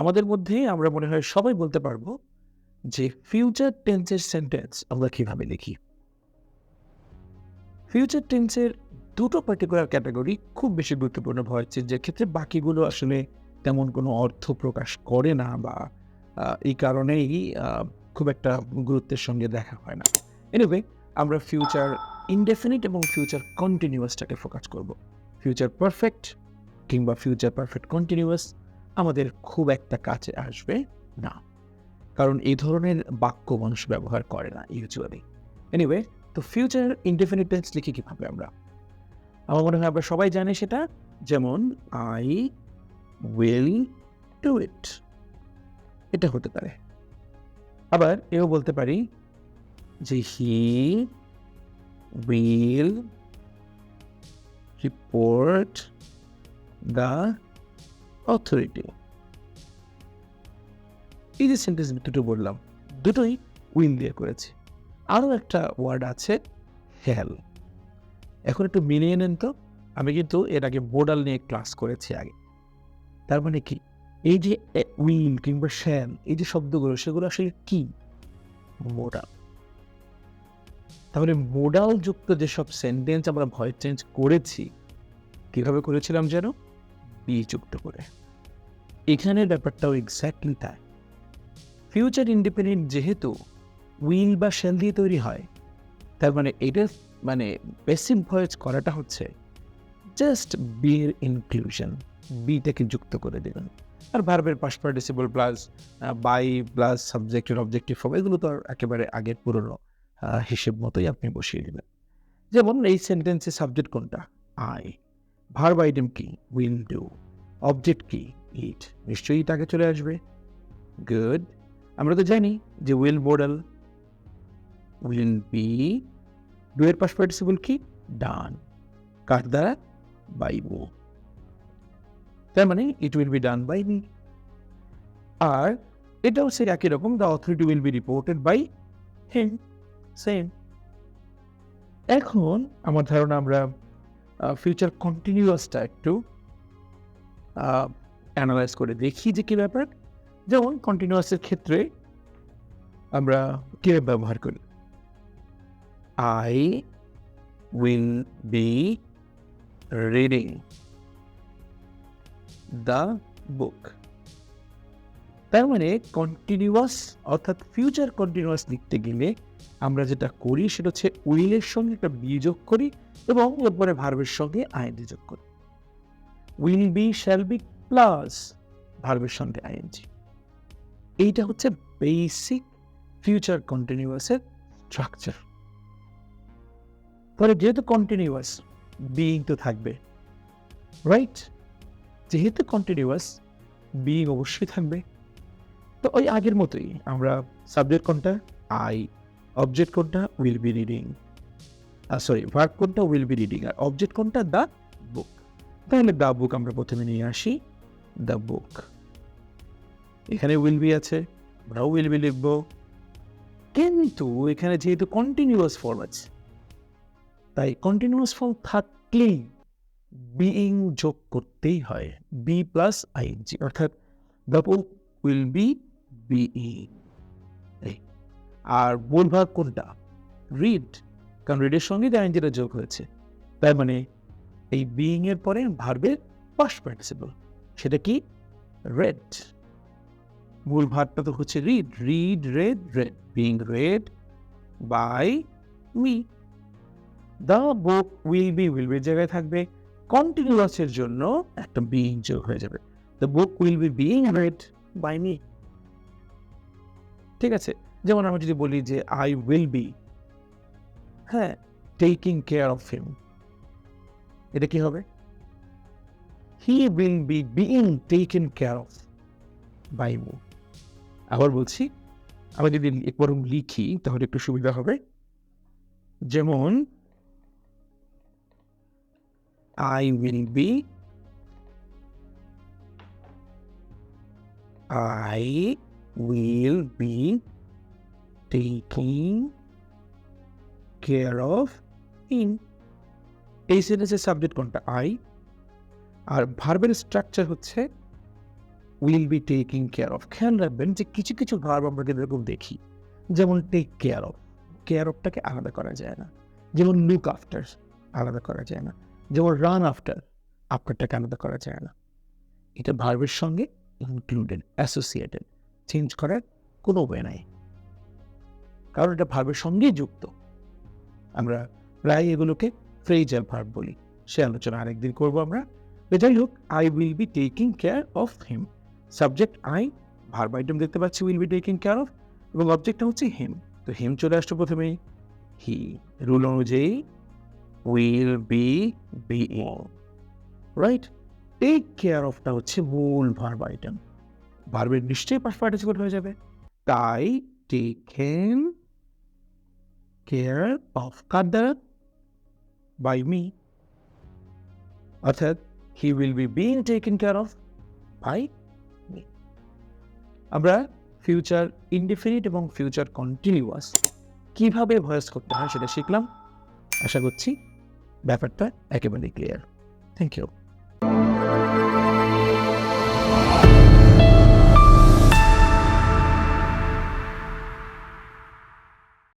আমাদের মধ্যে আমরা মনে হয় সবাই বলতে পারবো যে ফিউচার টেন্সের সেন্টেন্স আমরা কিভাবে লিখি। ফিউচার টেন্সের দুটো পার্টিকুলার ক্যাটাগরি খুব বেশি গুরুত্বপূর্ণ ভয়েস চেঞ্জের ক্ষেত্রে, বাকিগুলো আসলে তেমন কোনো অর্থ প্রকাশ করে না বা এই কারণেই খুব একটা গুরুত্বের সঙ্গে দেখা হয় না। এনিওয়ে, আমরা ফিউচার ইনডেফিনিট এবং ফিউচার কন্টিনিউয়াসটাকে ফোকাস করব। ফিউচার পারফেক্ট কিংবা ফিউচার পারফেক্ট কন্টিনিউয়াস আমাদের খুব একটা কাছে আসবে না, কারণ এই ধরনের বাক্য মানুষ ব্যবহার করে না ইউজুয়ালি। এনিওয়ে, তো ফিউচার ইনডেফিনিট টেন্স লিখি কিভাবে আমরা? আমার মনে হয় আমরা সবাই জানি সেটা। যেমন আই উইল ডু ইট, এটা হতে পারে। আবার এও বলতে পারি যে he will report the authority. এই যে সেন্টেন্স দুটো বললাম, দুটোই উইল দিয়ে করেছি। আরও একটা ওয়ার্ড আছে হ্যাল। এখন একটু মিলিয়ে নেন তো। আমি কিন্তু এর আগে মোডাল নিয়ে ক্লাস করেছি আগে। তার মানে কি, এই যে উইল কিংবা শ্যাল, এই যে শব্দগুলো, সেগুলো আসলে কি? মোডাল। তাহলে মোডাল যুক্ত যেসব সেন্টেন্স আমরা ভয়েস চেঞ্জ করেছি, কিভাবে করেছিলাম যেন? বি যুক্ত করে। এখানের ব্যাপারটাও এক্স্যাক্টলি তাই। ফিউচার ইন্ডিপেন্ডেন্ট যেহেতু উইল বা শ্যাল দিয়ে তৈরি হয়, তার মানে এটা মানে প্যাসিভ ভয়েস করাটা হচ্ছে জাস্ট বি এর ইনক্লুশন, বিটাকে যুক্ত করে দেবেন। আর ভার্বের past participle plus by plus সাবজেক্টের অবজেক্টিভ ফর্ম, এগুলো তো আর একেবারে আগের পুরনো হিসেব মতোই আপনি বসিয়ে দিবেন। যেমন এই সেন্টেন্সে সাবজেক্ট কোনটা? আই। ভার্ব আইটেম কি? Will do. অবজেক্ট কি? ইট। নিশ্চয়ই ইট আগে চলে আসবে। গুড। আমরা তো জানি যে will modal, will be. Do এর পাস্ট পার্টিসিপল কি? ডান। কার দ্বারা? By me. তার মানে it will be done by me. আর এটাও সে একই রকম, the authority will be reported by him. Same. এখন আমার ধারণা আমরা ফিউচার কন্টিনিউয়াসটা একটু অ্যানালাইজ করে দেখি যে কি ব্যাপার। যেমন কন্টিনিউয়াসের ক্ষেত্রে আমরা কিভাবে ব্যবহার করি? I will be reading the book. তার মানে কন্টিনিউয়াস অর্থাৎ ফিউচার কন্টিনিউয়াস লিখতে গেলে আমরা যেটা করি সেটা হচ্ছে উইলের সঙ্গে একটা বি যোগ করি এবং এরপরে ভার্বের সঙ্গে আইএনজি যোগ করি। Will be shall be plus ভার্বের সঙ্গে আইএনজি। এইটা হচ্ছে বেসিক ফিউচার কন্টিনিউয়াসের স্ট্রাকচার। তাহলে যেহেতু কন্টিনিউয়াস, বিইং তো থাকবে, রাইট? যেহেতু কন্টিনিউয়াস, বিইং অবশ্যই থাকবে। তো ওই আগের মতোই আমরা সাবজেক্ট কোনটা? আই। অবজেক্ট কোনটা? Will be reading. ভার্ব কোনটা? Will be reading. আর অবজেক্ট কোনটা? The book. তাহলে দ্য বুক আমরা প্রথমে নিয়ে আসি। The book. এখানে উইল বি আছে, আমরাও উইল বি লিখব। কিন্তু এখানে যেহেতু কন্টিনিউয়াস ফর্ম আছে, তাই কন্টিনিউয়াস ফর্ম থাকলেই বিইং যোগ করতেই হয়। বি প্লাস আইএনজি, অর্থাৎ the book will be being. আর মূল ভার্ব কোনটা? রিড, কারণ রিডের সঙ্গে আইএনজিটা যোগ হয়েছে। তার মানে এই বিইং এর পরে ভার্বের পাস্ট পার্টিসিপল, সেটা কি? রেড। মূল ভার্বটা তো হচ্ছে read, read read read, being read by me. The book will be, will বির জায়গায় থাকবে কন্টিনিউয়াসের জন্য একটা বিইং যোগ হয়ে যাবে। The book will be being read by me. ঠিক আছে? যেমন আমরা যদি বলি যে আই উইল বি, হ্যাঁ, টেকিং কেয়ার অফ হিম, এটা কি হবে? He will be being taken care of by me. আবার বলছি, আমি যদি একবার লিখি তাহলে একটু সুবিধা হবে। যেমন I will be, I will be taking care of him. এই সেন্টেন্সের সাবজেক্ট কোনটা? আই। আর ভার্বের স্ট্রাকচার হচ্ছে will be taking care of. খেয়াল রাখবেন যে কিছু কিছু ভার্ব আমরা কিন্তু এরকম দেখি, যেমন টেক কেয়ার অফ, কেয়ার অফটাকে আলাদা করা যায় না। যেমন লুক আফটার, আলাদা করা যায় না। যেমন রান আফটার, আফটারটাকে আলাদা করা যায় না। এটা ভার্বের সঙ্গে ইনক্লুডেড, অ্যাসোসিয়েটেড, চেঞ্জ করার কোনো ওয়ে নাই, কারণ এটা ভার্বের সঙ্গেই যুক্ত। আমরা প্রায় এগুলোকে ফ্রেজাল ভার্ব বলি, সে আলোচনা আরেকদিন করবো আমরা। যাই হোক, I will be taking care of him, subject I, verb item দেখতে পাচ্ছি will be taking care of, এবং অবজেক্টটা হচ্ছে হিম। তো হিম চলে আসলো প্রথমেই, হি, রুল অনুযায়ী will be being, right. Take care অফটা হচ্ছে মূল ভার্ব আইটেম, ভার্বের নিশ্চয়ই পাস্ট পার্টিসিপল হয়ে যাবে, তাই টেকেন কেয়ার অফ কার দ্বারা? বাই মি, অর্থাৎ he will be being taken care of by me. আমরা ফিউচার ইনডিফিনিট এবং ফিউচার কন্টিনিউয়াস কিভাবে ভয়েস করতে হয় সেটা শিখলাম। আশা করছি ব্যাপারটা একেবারেই ক্লিয়ার। Thank you.